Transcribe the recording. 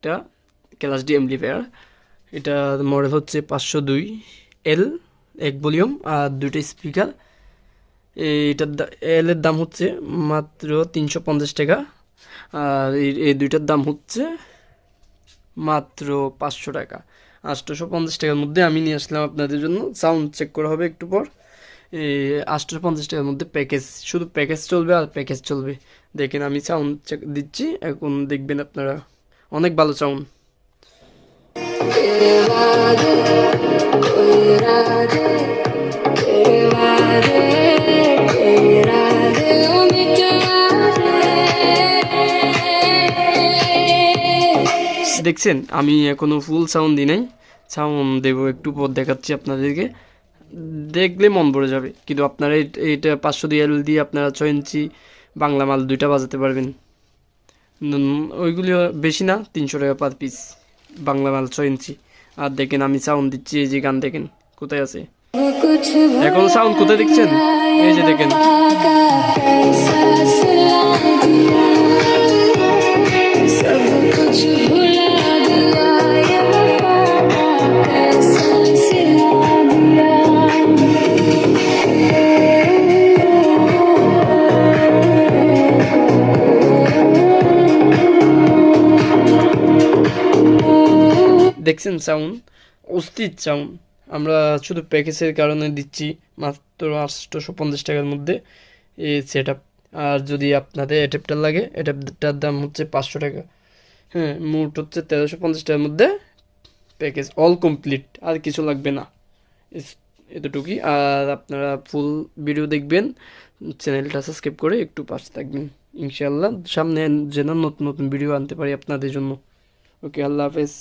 একটা class D amplifier. এটা model হচ্ছে 502L, 1 ভলিউম আর 2টা স্পিকার। এইটার এল এর দাম হচ্ছে মাত্র 350 টাকা, আর এই দুইটার দাম হচ্ছে মাত্র 500 টাকা। 850 টাকার মধ্যে আমি নিয়ে আসলাম আপনাদের জন্য। সাউন্ড চেক করা হবে একটু পর। এই 850 টাকার মধ্যে প্যাকেজ, শুধু প্যাকেজ চলবে আর প্যাকেজ চলবে। দেখেন আমি সাউন্ড চেক দিচ্ছি, এখন দেখবেন আপনারা, অনেক ভালো সাউন্ড। দেখছেন আমি এখনো ফুল সাউন্ড দিই নাই, সাউন্ড দেবো একটু পর, দেখাচ্ছি আপনাদেরকে, দেখলে মন ভরে যাবে। কিন্তু আপনারা এইটা 502L দিয়ে আপনারা 6 ইঞ্চি বাংলা মাল 2টা বাজাতে পারবেন। ওইগুলি বেশি না, 300 টাকা পার পিস বাংলা মাল 6 ইঞ্চি। আর দেখেন আমি সাউন্ড দিচ্ছি, এই যে গান দেখেন কোথায় আছে, এখন সাউন্ড কোথায় দেখছেন, এই যে দেখেন। দেখছেন সাউন্ড, অস্থির সাউন্ড। আমরা শুধু প্যাকেজের কারণে দিচ্ছি মাত্র 850 টাকার মধ্যে এই সেট আপ। আর যদি আপনাদের অ্যাডাপ্টার লাগে, অ্যাডাপ্টারটার দাম হচ্ছে 500 টাকা। হ্যাঁ, মোট হচ্ছে 1350 টাকার মধ্যে প্যাকেজ অল কমপ্লিট, আর কিছু লাগবে না, এতটুকুই। আর আপনারা ফুল ভিডিও দেখবেন, চ্যানেলটা সাবস্ক্রাইব করে একটু পাশে থাকবেন। ইনশাআল্লাহ সামনে যেন নতুন নতুন ভিডিও আনতে পারি আপনাদের জন্য। ওকে, আল্লাহ হাফেজ।